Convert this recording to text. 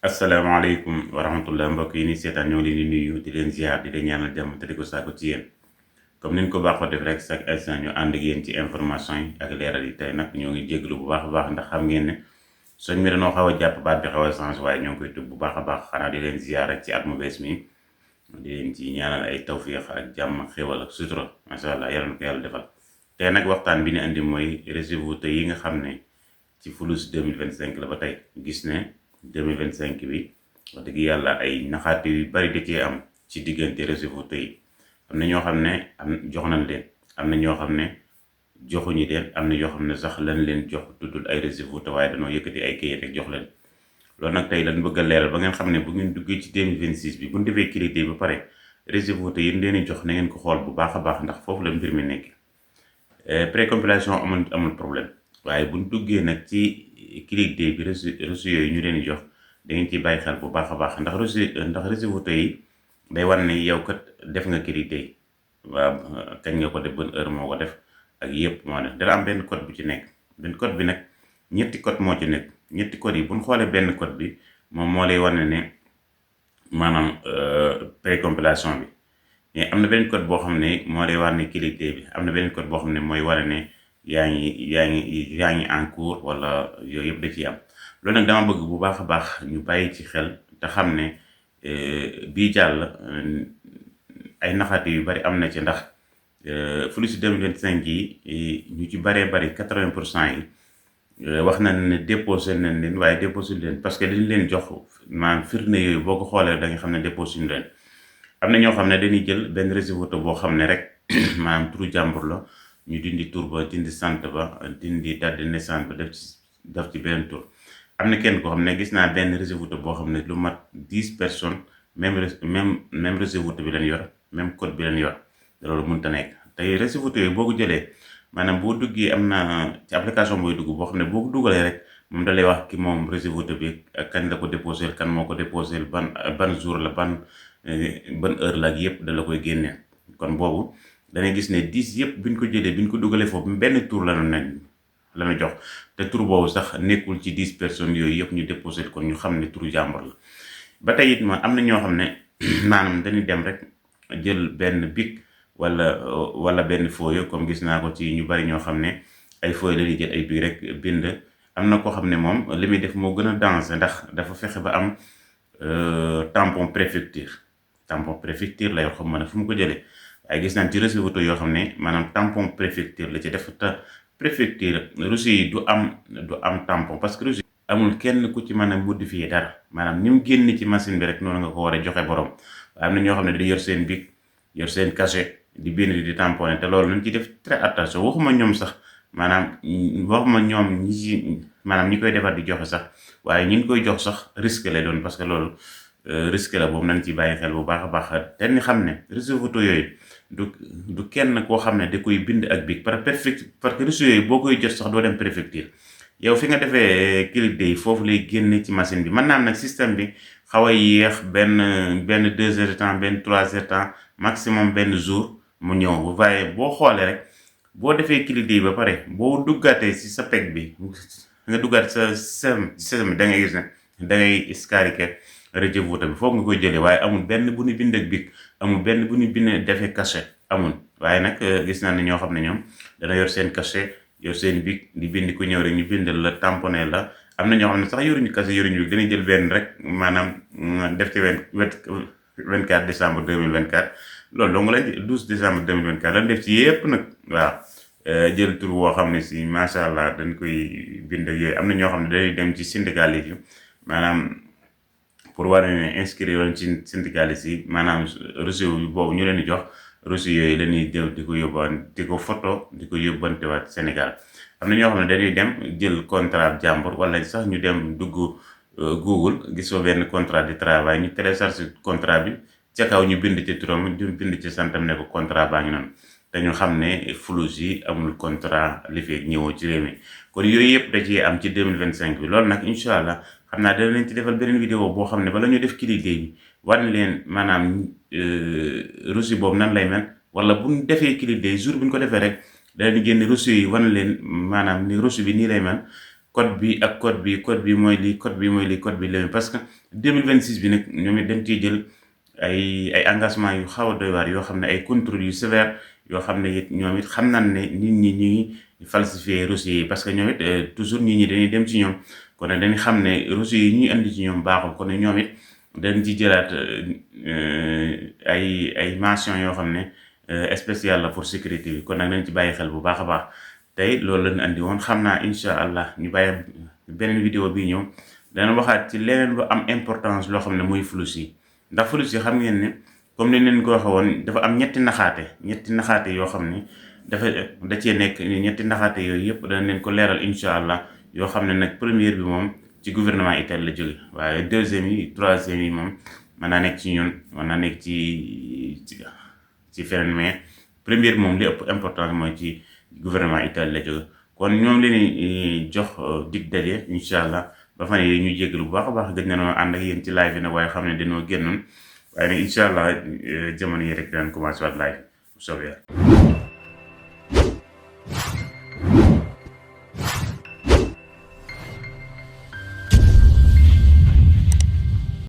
asalaamaaleykum wa rahmatullah mbokk yi ni seetaan ñoo ngi leen di nuyu di leen ziar di leen ñaanal jàmm te di ko saako ci yéen comme niñ ko baaxoo def rek chaque instant ñu ànd ak yéen ci information yi ak leeral yi tey nag ñoo ngi jéglu bu baax a baax ndax xam ngeen ne soñ mi dañoo xaw a jàpp baat bi xaw a changé waaye ñoo ngi koy tub bu baax a baax xanaa di leen ziar rek ci at mu bees mi di leen ci ñaanal ay tawfiix ak jàmm xéwal ak sutura macha allah yàlla na ko yàlla defal tey nag waxtaan bi ñu andi mooy résultats yi nga xam ne ci fulus 2025 la ba tey gis ne 2025 bi wax dëgg yàlla ay naxaate yu bari da cee am ci diggante résultats yi am na ñoo xam ne jox nañ leen am na ñoo xam ne joxuñu leen am na ñoo xam ne sax lañ leen jox tuddul ay résultats waaye dañoo yëkkati ay kayit rek jox leen loolu nag tey lañ bëgg a leeral ba ngeen xam ne bu ngeen duggee ci 2026 bi bu ñu defee qualité ba pare résultats yi leen di jox na ngeen ko xool bu baax a baax ndax foofu la mbir mi nekk précompilation amul problème waaye bu ñu duggee nag ci qualité bi reçu yooyu ñu leen di jox da ngeen ciy bàyyi xel bu baax a baax ndax résultats yi day war ne yow kat def nga qualité yi waaw kañ nga ko def ban heure moo ko def ak yëpp moo def dana am benn code bu ci nekk benn code bi nag ñetti code moo ci nekk ñetti code yi bu ñu xoolee benn code bi moom moo lay wane ne maanaam précompilation bi mais am na benn code boo xam ne moo lay war ne qualité bi am na benn code boo xam ne mooy wane ne yaa ngi en cours wala yooyu yëpp da ciy am loolu nag dama bëgg bu baax a baax ñu bàyyi ci xel te xam ne bii jàll ay naxaate yu bari am na ci ndax fulus 2025 yi ñu ci baree bari 80% yi wax nañ ne déposé nañ leen waaye déposé leen parce que liñ leen jox maanaam firnde yooyu boo ko xoolee da nga xam ne déposé ñu leen am na ñoo xam ne dañuy jël benn résultat boo xam ne rek maanaam turu jàmbur la ñu dindi tur ba dindi sant ba dindi date de naissance ba def ci benn tur am na kenn koo xam ne gis naa benn résultat boo xam ne lu mat 10 personnes même résultat bi leen yor même code bi leen yor loolu mënut a nekk tey résultat yooyu boo ko jëlee maanaam boo duggee am na ci application booy dugg boo xam ne boo ko dugalee rek moom da lay wax ki moom résultat bi kañ la ko déposé kan moo ko déposé ban jour la ban heure la ak yëpp da la koy génneel kon boobu dangay gis ne 10 yëpp bi ñu ko jëlee bi ñu ko dugalee foofu benn tour la ñu jox te tur boobu sax nekkul ci 10 personnes yooyu yëpp ñu déposé kon ñu xam ne turu jàmbur la ba tey it ma am na ñoo xam ne maanaam dañuy dem rek jël benn bic wala benn feuille comme gis naa ko ci ñu bari ñoo xam ne ay feuille la ñuy jël ay bic rek bind am na koo xam ne moom li muy def moo gën a danger ndax dafa fexe ba am tampon préfecture la yoo xam ne fu mu ko jëlee waaye gis naan ci résultat yoo xam ne maanaam tampon préfecture la ci def te préfecture reçu yi du am tampon parce que reçu amul kenn ku ci mën a modifier dara maanaam ni mu génn ci machine bi rek noonu nga ko war a joxe borom waaye am na ñoo xam ne dañuy yor seen bic yor seen cachet di bind di tamponné te loolu nañ ci def très attention waxuma ñoom sax maanaam waxuma ñoom ñi koy defar di joxe sax waaye ñi koy jox sax risque lay doon parce que loolu risque la boobu nañ ci bàyyi xel bu baax a baax te ni xam ne résultat yooyu du kenn koo xam ne da koy bind ak bic parce que résultat yooyu boo koy jot sax doo dem préfecture yow fi nga defee qualité yi foofu lay génne ci machine bi mën naa am nag système bi xaw a yéex benn 2 heures de temps benn 3 heures de temps maximum benn jour mu ñëw bu waaye boo xoolee rek boo defee qualité yi ba pare boo duggaatee ci sa peg bi nga duggaat sa système bi da ngay gis ne da ngay scariquer résultat bi foofu nga koy jëlee waaye amul benn bu ñu bind ak bic amul benn bu ñu bind defee cachet amul waaye nag gis naa ne ñoo xam ne ñoom dana yor seen cachet yor seen bic di bind ku ñëw rek ñu bindal la tamponné la am na ñoo xam ne sax yoruñu cachet yoruñu bic dañuy jël benn rek maanaam def ci 24 décembre 2024 loolu dong lañ 12 décembre 2024 lan def ci yépp nag waaw jël tur woo xam ne si macha allah dañ koy bind ak yooyu am na ñoo xam ne dañuy dem ci syndicaliste yi maanaam pour war ne inscrire yoon ci syndicaliste yi maanaam reçu boobu ñu leen di jox reçu yooyu la ñuy jël di ko yóbbaan di ko photo di ko yóbbantewaat Sénégal am na ñoo xam ne dañuy dem jël contrat jàmbur wala sax ñu dem dugg Google gisoo benn contrat de travail ñu télécharge contrat bi ca kaw ñu bind ci turam ñu bind ci santam ne ko contrat baa ngi noonu te ñu xam ne fulus yi amul contrat li fi ñëwoo ci réew mi kon yooyu yëpp da ciy am ci 2025 bi loolu nag incha allah xam naa dana leen ci defal beneen vidéo boo xam ne bala ñu def qualité bi war na leen maanaam reçu boobu nan lay mel wala bu ñu defee qualité jour bu ñu ko defee rek danañ génne reçu yi war na leen maanaam ni reçu bi nii lay mel code bi ak code bi mooy lii code bi mooy lii code bi léegi parce que 2026 bi nag ñoom it dañ ciy jël ay engagement yu xaw a doy waar yoo xam ne ay contrôle yu sévère yoo xam ne it ñoom it xam nañ ne nit ñi ñuy falsifier reçu yi parce que ñoom it toujours nit ñi dañuy dem ci ñoom kon nag dañuy xam ne reçu yi ñuy andi ci ñoom baaxul kon ñoom it dañ ci jëlaat ay mention yoo xam ne spécial la pour sécurité bi kon nag nañ ci bàyyi xel bu baax a baax tey loolu lañ andi woon xam naa incha allah ñu bàyyi beneen vidéo bii ñëw dana waxaat ci leneen lu am importance loo xam ne mooy flux yi ndax flux yi xam ngeen ne comme ni leen ko waxee woon dafa am ñetti naxaate yoo xam ne da cee nekk ñetti naxaate yooyu yëpp dana leen ko leeral incha allah yoo xam ne nag première bi moom ci gouvernement italien la jóge waaye deuxième yi troisième yi moom mën naa nekk ci ñun mën naa nekk ci feneen mais première bi moom li ëpp importance mooy ci gouvernement italien la jóge kon ñoom leen jox dig daje incha allah ba fan yi ñu jéggalu bu baax a baax gëj na noo ànd ak yéen ci live bi nag waaye xam ne dañoo génnoon waaye nag incha allah jamono yi rek daan commencé waat live bu soobee